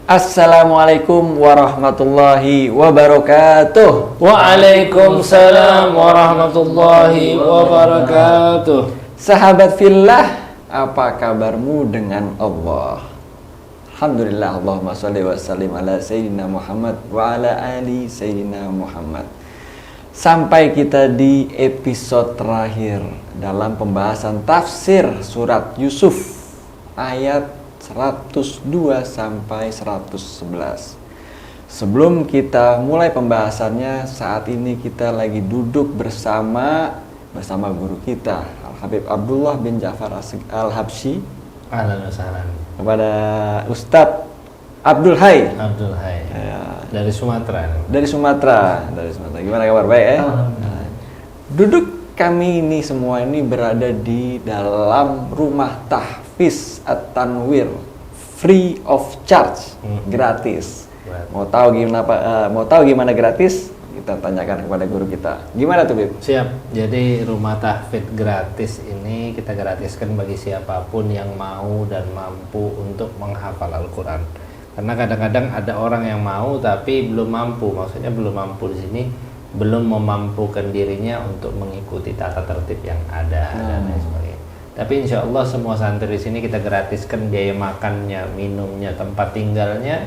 Assalamualaikum warahmatullahi wabarakatuh. Waalaikumsalam warahmatullahi wabarakatuh. Sahabat fillah, apa kabarmu dengan Allah? Alhamdulillah, Allahumma sholli wa sallim ala Sayyidina Muhammad wa ala ali Sayyidina Muhammad. Sampai kita di episode terakhir dalam pembahasan tafsir surat Yusuf ayat 102 sampai 111. Sebelum kita mulai pembahasannya, saat ini kita lagi duduk bersama guru kita Al-Habib Abdullah bin Ja'far Al-Habsyi. Ahlan wa sahlan. Kepada Ustadz Abdul Hai. Ya. Dari Sumatera. Dari Sumatera. Gimana kabar? Baik ya? Nah, duduk kami ini semua ini berada di dalam rumah tahfiz At-Tanwir, free of charge, gratis. Mau tahu gimana gratis? Kita tanyakan kepada guru kita. Gimana tuh, Bib? Siap. Jadi rumah tahfidz gratis ini kita gratiskan bagi siapapun yang mau dan mampu untuk menghafal Al-Quran. Karena kadang-kadang ada orang yang mau tapi belum mampu. Maksudnya belum mampu di sini, belum memampukan dirinya untuk mengikuti tata tertib yang ada dan lain sebagainya. Tapi insya Allah semua santri di sini kita gratiskan biaya makannya, minumnya, tempat tinggalnya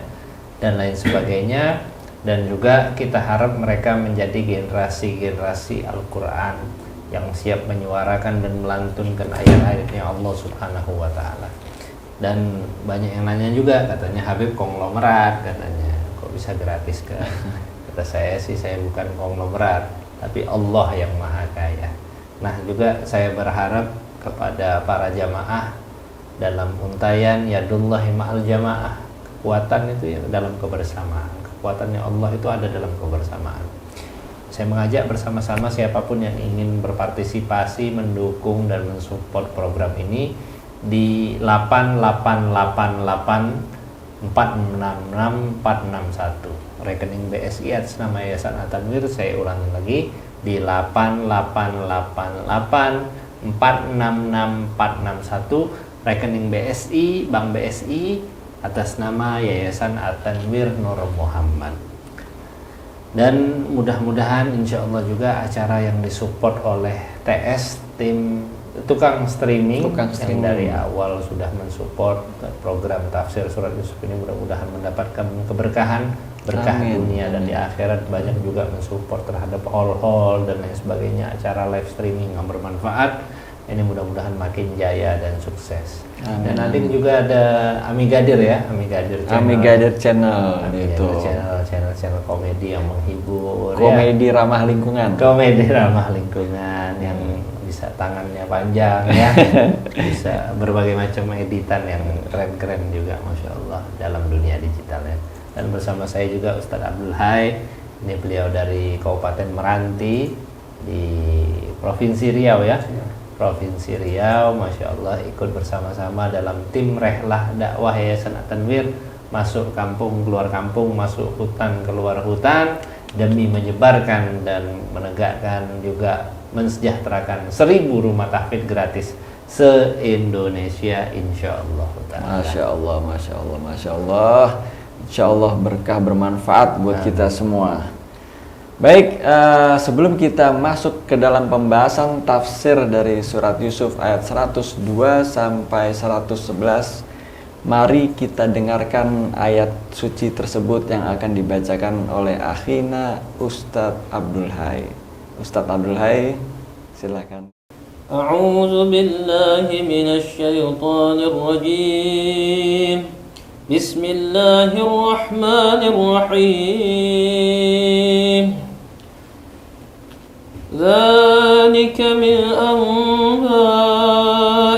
dan lain sebagainya. Dan juga kita harap mereka menjadi generasi Al-Quran yang siap menyuarakan dan melantunkan ayat-ayatnya Allah Subhanahu wa Ta'ala. Dan banyak yang nanya juga, katanya Habib konglomerat, katanya kok bisa gratis kan? Kata saya sih, saya bukan konglomerat, tapi Allah yang maha kaya. Nah juga saya berharap kepada para jamaah dalam untayan yadullahi ma'al jamaah, kekuatan itu ya dalam kebersamaan, kekuatannya Allah itu ada dalam kebersamaan. Saya mengajak bersama-sama siapapun yang ingin berpartisipasi, mendukung dan mensupport program ini di 8888 466461 rekening BSI atas nama Yayasan At-Tanwir. Saya ulangi lagi di 8888 466461 rekening BSI Bank BSI atas nama Yayasan At-Tanwir Nur Muhammad. Dan mudah-mudahan insya Allah juga acara yang disupport oleh TS, tim tukang streaming yang dari awal sudah mensupport program tafsir surat Yusuf ini, mudah-mudahan mendapatkan keberkahan, berkah dunia dan di akhirat. Banyak juga mensupport terhadap hall dan lain sebagainya, acara live streaming yang bermanfaat. Ini mudah-mudahan makin jaya dan sukses. Amin. Dan nanti juga ada Amigadir ya, Amigadir channel itu. Channel komedi yang menghibur, komedi ya. ramah lingkungan yang bisa tangannya panjang ya, bisa berbagai macam editan yang keren-keren juga, masya Allah, dalam dunia digital ya. Dan bersama saya juga Ustadz Abdul Hai, ini beliau dari Kabupaten Meranti di Provinsi Riau ya. Provinsi Riau, masya Allah, ikut bersama-sama dalam tim rehlah dakwah Yayasan At-Tanwir, masuk kampung keluar kampung, masuk hutan keluar hutan, demi menyebarkan dan menegakkan juga mensejahterakan 1000 rumah tahfidz gratis se-Indonesia insyaallah. Masya Allah, insya Allah berkah bermanfaat buat kita semua. Baik, sebelum kita masuk ke dalam pembahasan tafsir dari surat Yusuf ayat 102 sampai 111, mari kita dengarkan ayat suci tersebut yang akan dibacakan oleh akhina Ustadz Abdul Hai. Ustadz Abdul Hai, silakan. A'udzu billahi minasy syaithanir rajim. Bismillahirrahmanirrahim. ذلك من أنباء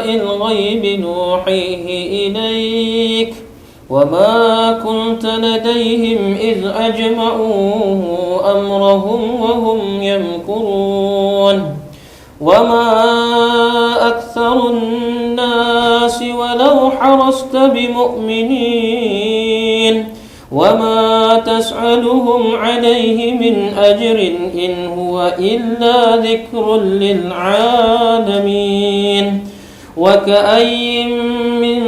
الغيب نوحيه إليك وما كنت لديهم إذ أجمعوا أمرهم وهم يمكرون وما أكثر الناس ولو حرصت بمؤمنين وما تسألهم عليه من أجر إن هو إلا ذكر للعالمين وكأي من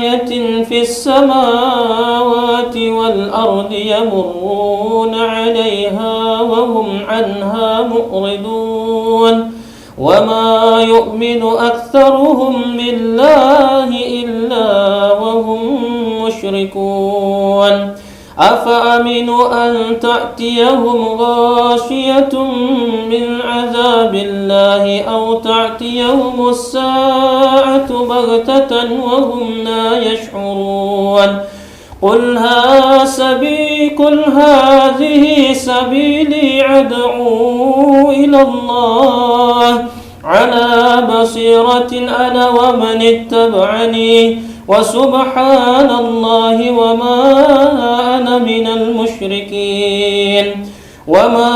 آية في السماوات والأرض يمرون عليها وهم عنها معرضون وما يؤمن أكثرهم بالله إلا وهم مشركون أفأمنوا أن تأتيهم غاشية من عذاب الله أو تأتيهم الساعة بغتة وهم لا يشعرون قل هذه سبيلي أدعو إلى الله على بصيرة أنا ومن اتبعني وسبحان الله وما أنا من المشركين وما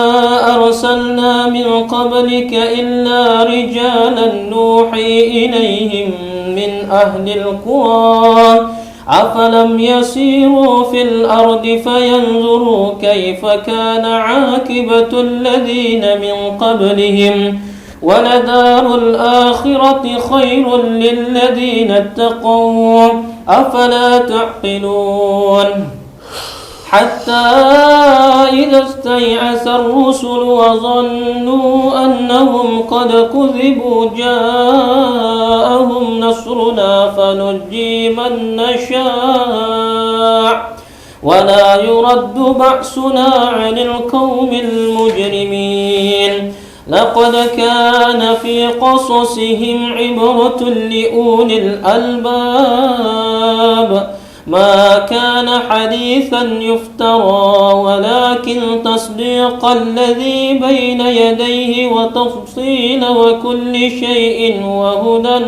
أرسلنا من قبلك إلا رجالا نوحي إليهم من أهل القرى أفلم يسيروا في الأرض فينظروا كيف كان عاقبة الذين من قبلهم ولدار الآخرة خير للذين اتقوا أفلا تعقلون حتى إذا استيأس الرسل وظنوا أنهم قد كذبوا جاءهم نصرنا فنجي من نشاء ولا يرد بأسنا عن القوم المجرمين لقد كان في قصصهم عبرة لأولي الألباب ما كان حديثا يفترى ولكن تصديق الذي بين يديه وتفصيل وكل شيء وهدى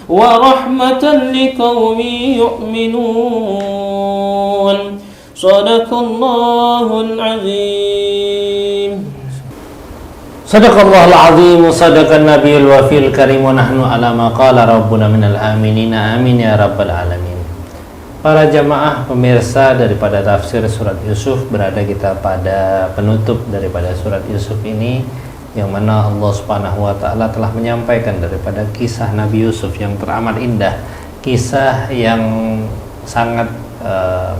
ورحمة لقوم يؤمنون صدق الله العظيم Sadaqallahul azim, sadaqan nabiyul wafil karim, wa nahnu ala ma qala rabbuna minal aminina, amin ya rabbal alamin. Para jamaah pemirsa daripada tafsir surat Yusuf, berada kita pada penutup daripada surat Yusuf ini, yang mana Allah Subhanahu wa taala telah menyampaikan daripada kisah Nabi Yusuf yang teramat indah, kisah yang sangat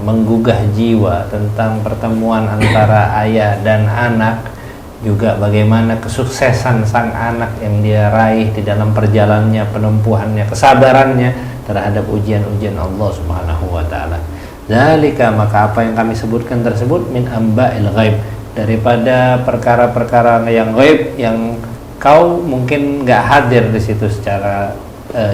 menggugah jiwa tentang pertemuan antara ayah dan anak, juga bagaimana kesuksesan sang anak yang dia raih di dalam perjalanannya, penempuhannya, kesabarannya terhadap ujian-ujian Allah Subhanahu wa taala. Zalika, maka apa yang kami sebutkan tersebut, min amba'il ghaib, daripada perkara-perkara yang ghaib yang kau mungkin enggak hadir di situ secara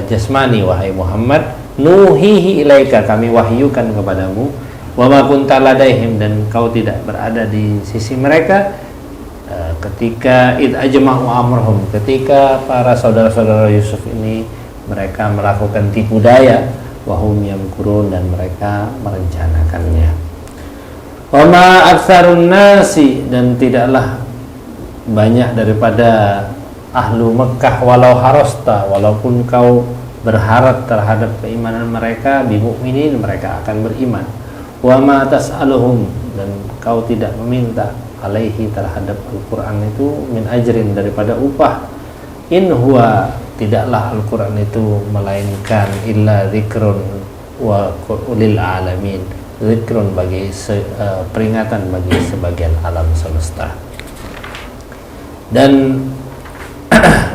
jasmani wahai Muhammad. Nuhihi ilaika, kami wahyukan kepadamu, wa ma kunta ladaihim, dan kau tidak berada di sisi mereka ketika id ajma'u amrhum, ketika para saudara-saudara Yusuf ini mereka melakukan tipu daya, wahum yamkurun, dan mereka merencanakannya. Wa ma aktsarun nasi, dan tidaklah banyak daripada ahlu Mekah, walau harasta, walaupun kau berharap terhadap keimanan mereka, bimu'minin, mereka akan beriman. Wa ma tas'aluhum, dan kau tidak meminta alaihi terhadap Al-Quran itu min ajrin, daripada upah. In huwa, tidaklah Al-Quran itu melainkan illa zikrun wa ulil alamin, zikrun bagi peringatan bagi sebagian alam semesta. Dan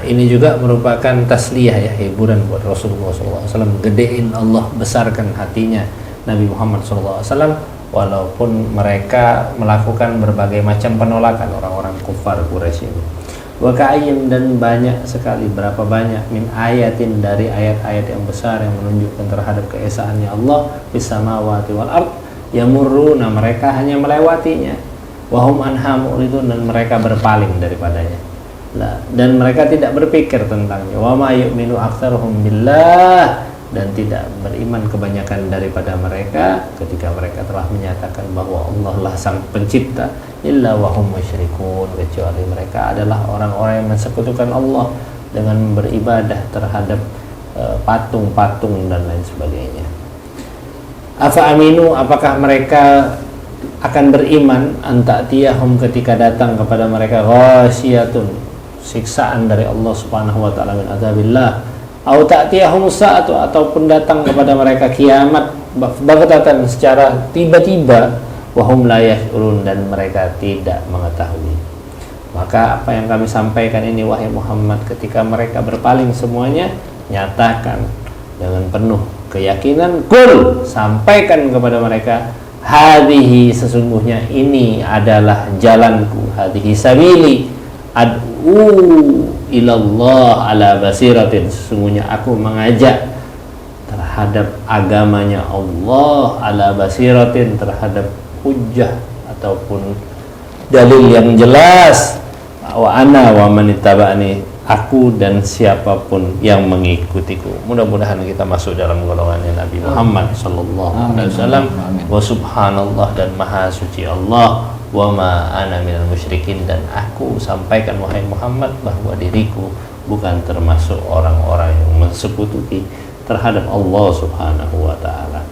ini juga merupakan tasliyah, ya, hiburan buat Rasulullah SAW. Gedein Allah, besarkan hatinya Nabi Muhammad SAW, walaupun mereka melakukan berbagai macam penolakan, orang-orang kufar Quraisy ini. Wa ka'ayyim, dan banyak sekali, berapa banyak, min ayatin, dari ayat-ayat yang besar yang menunjukkan terhadap keesaannya Allah, bis samawati wal ard, yamurruna, mereka hanya melewatinya, wa hum anha mu'ridun, dan mereka berpaling daripadanya. Dan mereka tidak berpikir tentangnya. Wa ma yu'minu aktsaruhum billah, dan tidak beriman kebanyakan daripada mereka ketika mereka telah menyatakan bahwa Allah lah sang pencipta, illa wahum musyrikun, kecuali mereka adalah orang-orang yang mensekutukan Allah dengan beribadah terhadap patung-patung dan lain sebagainya. Afa aminu, apakah mereka akan beriman, anta'tiyahum, ketika datang kepada mereka ghasyiyatun, siksaan dari Allah Subhanahu wa taala, min adzabillah, au ta'tiyahumus sa'atu, ataupun datang kepada mereka kiamat baghtatan secara tiba-tiba, wa hum la yash'urun, dan mereka tidak mengetahui. Maka apa yang kami sampaikan ini wahai Muhammad, ketika mereka berpaling semuanya, nyatakan dengan penuh keyakinan, kul, sampaikan kepada mereka, hadhihi, sesungguhnya ini adalah jalanku, hadhihi sabili ad'u ilallah ala basiratin, sesungguhnya aku mengajak terhadap agamanya Allah ala basiratin, terhadap hujjah ataupun dalil yang jelas, wa ana wa manittaba'ani, aku dan siapapun yang mengikutiku. Mudah-mudahan kita masuk dalam golongannya Nabi Muhammad sallallahu alaihi wasallam. Wa subhanallah, dan maha suci Allah, wa ma ana minal musyrikin, dan aku sampaikan wahai Muhammad bahwa diriku bukan termasuk orang-orang yang mensekutuki terhadap Allah subhanahu wa ta'ala.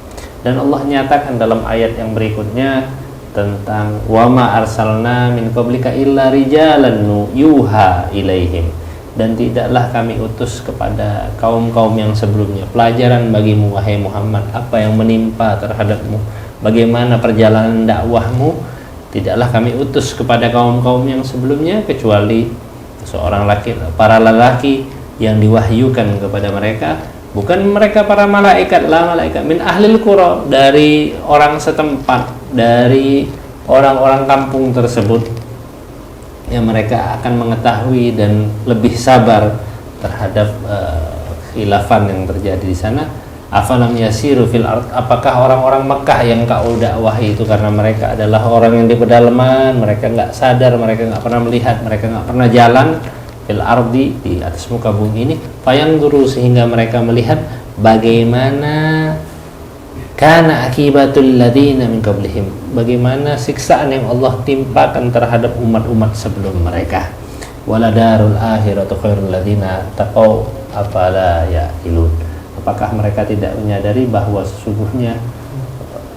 Dan Allah nyatakan dalam ayat yang berikutnya tentang wa ma arsalna min qablika illa rijalan yuha ilaihim, dan tidaklah kami utus kepada kaum-kaum yang sebelumnya. Pelajaran bagimu wahai Muhammad, apa yang menimpa terhadapmu, bagaimana perjalanan dakwahmu, tidaklah kami utus kepada kaum-kaum yang sebelumnya kecuali seorang para lelaki yang diwahyukan kepada mereka, bukan mereka para malaikat, la malaikat min ahlil qura, dari orang setempat, dari orang-orang kampung tersebut, yang mereka akan mengetahui dan lebih sabar terhadap khilafan yang terjadi di sana. Afalam yasiru fil ard, apakah orang-orang Mekah yang kau dakwahi itu karena mereka adalah orang yang di pedalaman, mereka nggak sadar, mereka nggak pernah melihat, mereka nggak pernah jalan fil ardi, di atas muka bumi ini, fayanzuru, sehingga mereka melihat bagaimana kana akibatul ladzina min qablihim, bagaimana siksaan yang Allah timpakan terhadap umat-umat sebelum mereka. Waladarul akhiratu khairul ladzina taqaw afala ya'qilun, apakah mereka tidak menyadari bahwa sesungguhnya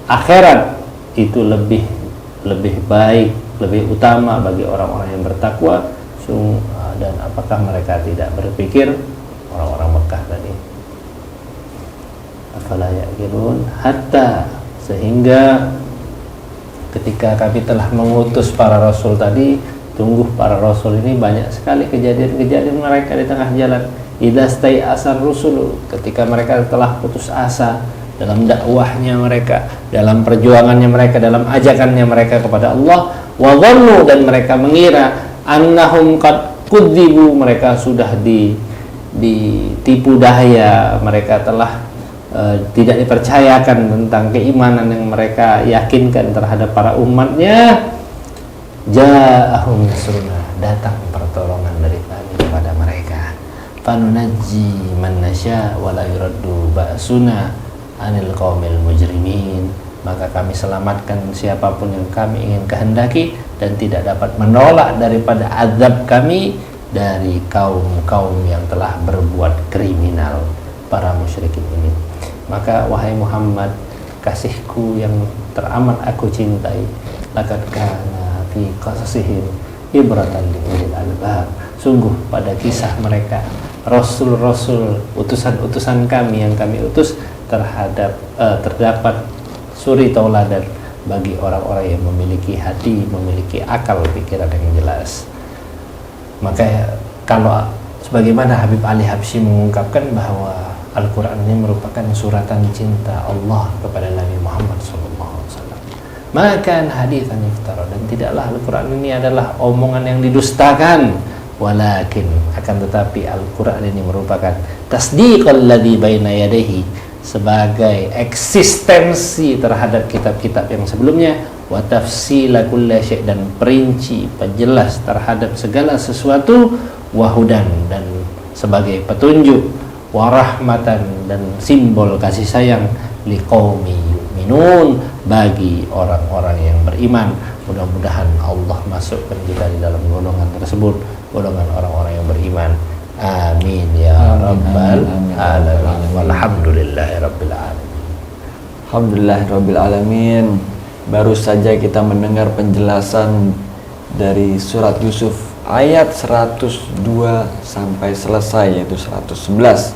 akhirat itu lebih baik, lebih utama bagi orang-orang yang bertakwa. Dan apakah mereka tidak berpikir, orang-orang Mekah tadi, afala ya'qilun, hatta, sehingga ketika kami telah mengutus para rasul tadi, tunggu para rasul ini banyak sekali kejadian-kejadian mereka di tengah jalan. Idza stai'asar rusul, ketika mereka telah putus asa dalam dakwahnya mereka, dalam perjuangannya mereka, dalam ajakannya mereka kepada Allah, wa dhannu, dan mereka mengira annahum qad kudzibu, mereka sudah ditipu daya, mereka telah tidak dipercayakan tentang keimanan yang mereka yakinkan terhadap para umatnya. Ja'ahum nasruna, datang pertolongan dari kami kepada mereka. Fanunajji man nasya wa la yuraddu ba'suna 'anil qaumil mujrimin, maka kami selamatkan siapapun yang kami ingin kehendaki, dan tidak dapat menolak daripada azab kami dari kaum-kaum yang telah berbuat kriminal, para musyrikin ini. Maka wahai Muhammad, kasihku yang teramat aku cintai, laqad kana fi qasasihim ibratan li ulil albab, sungguh pada kisah mereka, rasul-rasul, utusan-utusan kami yang kami utus, terdapat suri tauladan bagi orang-orang yang memiliki hati, memiliki akal pikiran yang jelas. Maka kalau sebagaimana Habib Ali Habsyi mengungkapkan bahwa Al-Quran ini merupakan suratan cinta Allah kepada Nabi Muhammad SAW, maka haditsan iftara, dan tidaklah Al-Quran ini adalah omongan yang didustakan, walakin, akan tetapi Al-Quran ini merupakan tasdiqal ladzi baina yadayhi, sebagai eksistensi terhadap kitab-kitab yang sebelumnya, wa tafsila kulli syai', dan perinci, penjelas terhadap segala sesuatu, wa hudan, dan sebagai petunjuk, wa rahmatan, dan simbol kasih sayang, liqaumi yu'minun, bagi orang-orang yang beriman. Mudah-mudahan Allah masukkan kita di dalam golongan tersebut, golongan orang-orang yang beriman. Amin ya rabbal alamin. Walhamdulillahi rabbil alamin. Alhamdulillahi rabbil alamin. Baru saja kita mendengar penjelasan dari surat Yusuf ayat 102 sampai selesai, yaitu 111.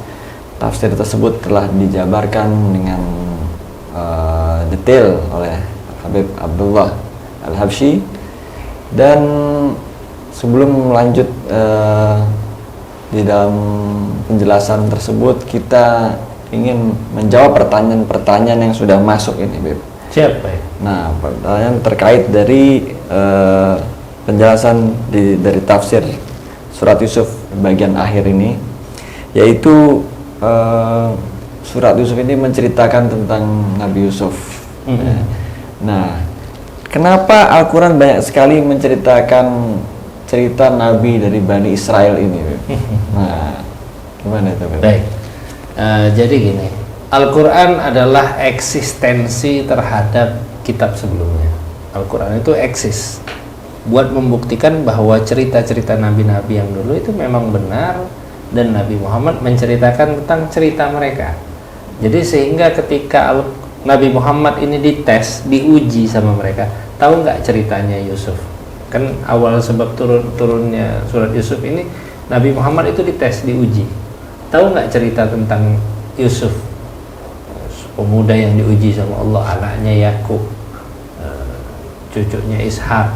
tafsir tersebut telah dijabarkan dengan detail oleh Habib Abdullah Al-Habsyi. Dan sebelum lanjut di dalam penjelasan tersebut, kita ingin menjawab pertanyaan-pertanyaan yang sudah masuk ini, Beb. Siapa ya? Nah, pertanyaan terkait dari penjelasan dari tafsir surat Yusuf bagian akhir ini, yaitu surat Yusuf ini menceritakan tentang Nabi Yusuf. Nah, kenapa Al-Quran banyak sekali menceritakan cerita Nabi dari Bani Israel ini? Nah, gimana itu? Baik, jadi gini, Al-Quran adalah eksistensi terhadap kitab sebelumnya. Al-Quran itu eksis buat membuktikan bahwa cerita-cerita nabi-nabi yang dulu itu memang benar, dan Nabi Muhammad menceritakan tentang cerita mereka. Jadi sehingga ketika Nabi Muhammad ini dites, diuji sama mereka, tahu nggak ceritanya Yusuf? Kan awal sebab turunnya surat Yusuf ini, Nabi Muhammad itu dites, diuji. Tahu nggak cerita tentang Yusuf, pemuda yang diuji sama Allah, anaknya Yakub, cucunya Ishak,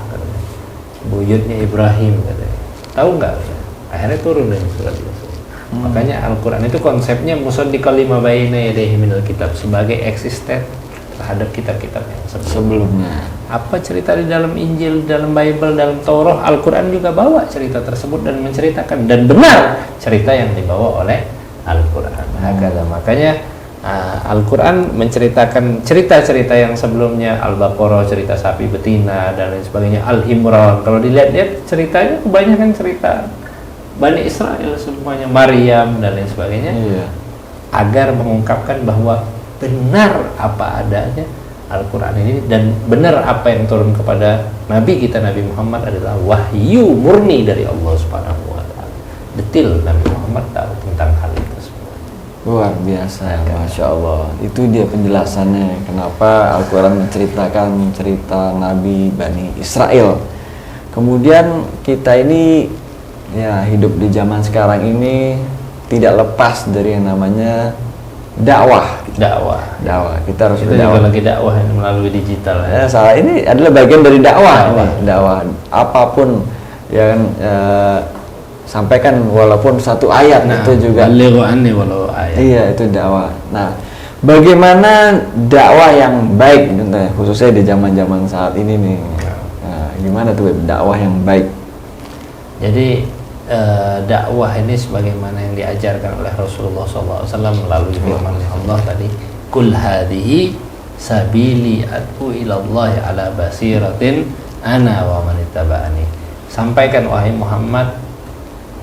buyutnya Ibrahim, katanya. Tahu nggak? Akhirnya turun dari surat Yusuf. Makanya Al-Quran itu konsepnya musaddiqal lima baina yadayhi minal kitab, sebagai eksisten terhadap kitab-kitab yang sebelumnya. Apa cerita di dalam Injil, dalam Bible, dalam Taurat, Al-Quran juga bawa cerita tersebut dan menceritakan, dan benar cerita yang dibawa oleh Al-Quran. Makanya Al-Quran menceritakan cerita-cerita yang sebelumnya, Al-Baqarah cerita sapi betina dan lain sebagainya, Al-Imran kalau dilihat-lihat ceritanya kebanyakan cerita Bani Israel semuanya, Maryam dan lain sebagainya, agar mengungkapkan bahwa benar apa adanya Al-Quran ini, dan benar apa yang turun kepada Nabi kita Nabi Muhammad adalah wahyu murni dari Allah Subhanahu wa Ta'ala. Detil Nabi Muhammad tahu tentang hal itu semua. Luar biasa ya, Masya Allah. Itu dia penjelasannya kenapa Al-Quran menceritakan cerita Nabi Bani Israel. Kemudian kita ini ya hidup di zaman sekarang ini tidak lepas dari yang namanya dakwah. Kita harus berdakwah. Juga lagi dakwah melalui digital. Ya, salah, ini adalah bagian dari dakwah. Dakwah apapun yang sampaikan walaupun satu ayat, itu juga walau ayat. Iya, itu dakwah. Nah, bagaimana dakwah yang baik khususnya di zaman-zaman saat ini nih? Nah, gimana tuh dakwah yang baik? Jadi dakwah ini sebagaimana yang diajarkan oleh Rasulullah SAW melalui firman Allah tadi, Kul hadhihi sabili ad'u ilallahi ala basiratin ana wa man ittaba'ani. Sampaikan wahai Muhammad,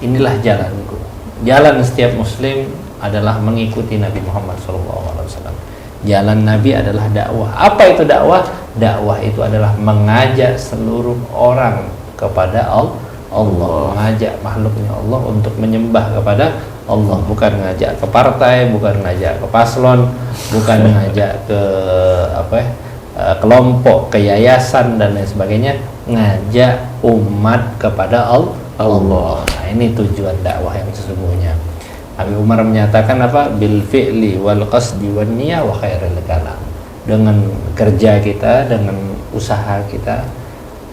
inilah jalanku. Jalan setiap muslim adalah mengikuti Nabi Muhammad SAW. Jalan Nabi adalah dakwah. Apa itu dakwah? Dakwah itu adalah mengajak seluruh orang kepada Allah, mengajak makhluknya Allah untuk menyembah kepada Allah, bukan ngajak ke partai, bukan ngajak ke paslon, bukan ngajak ke kelompok, ke yayasan dan lain sebagainya, ngajak umat kepada Allah. Nah, ini tujuan dakwah yang sesungguhnya. Abi Umar menyatakan apa? Bil fi'li wal qasdi wan niyah wa khairil kalam. Dengan kerja kita, dengan usaha kita,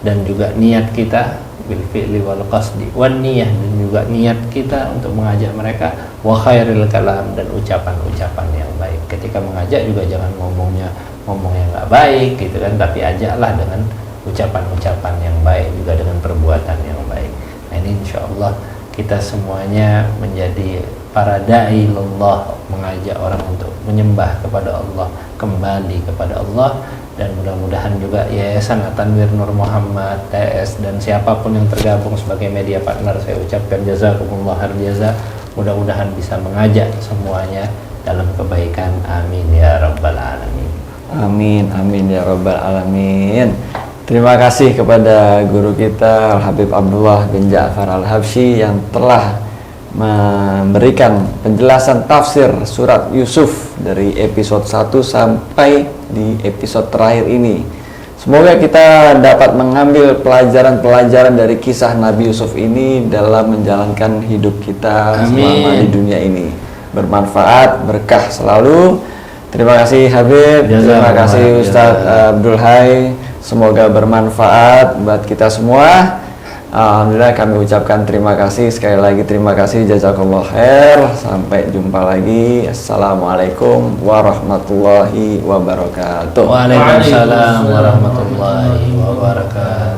dan juga niat kita, bil fi'li wal qasdi wan niyah, dan juga niat kita untuk mengajak mereka, wa khairil kalam, dan ucapan-ucapan yang baik. Ketika mengajak juga jangan ngomong yang nggak baik gitu kan, tapi ajaklah dengan ucapan-ucapan yang baik, juga dengan perbuatan yang baik. Nah, ini insyaallah kita semuanya menjadi para da'i lillah, mengajak orang untuk menyembah kepada Allah, kembali kepada Allah. Dan mudah-mudahan juga Yayasan At-Tanwir Nur Muhammad, TS, dan siapapun yang tergabung sebagai media partner, saya ucapkan jazakumullah khair jaza. Mudah-mudahan bisa mengajak semuanya dalam kebaikan. Amin ya rabbal alamin. Amin, amin ya rabbal alamin. Terima kasih kepada guru kita Al-Habib Abdullah bin Ja'far Al-Habsyi yang telah memberikan penjelasan tafsir surat Yusuf dari episode 1 sampai di episode terakhir ini. Semoga kita dapat mengambil pelajaran-pelajaran dari kisah Nabi Yusuf ini dalam menjalankan hidup kita selama di dunia ini. bermanfaat, berkah selalu. Terima kasih Habib, terima kasih Ustadz Abdul Hai. Semoga bermanfaat buat kita semua. Alhamdulillah kami ucapkan terima kasih. Sekali lagi terima kasih, jazakallah khair. Sampai jumpa lagi. Assalamualaikum warahmatullahi wabarakatuh. Waalaikumsalam warahmatullahi wabarakatuh.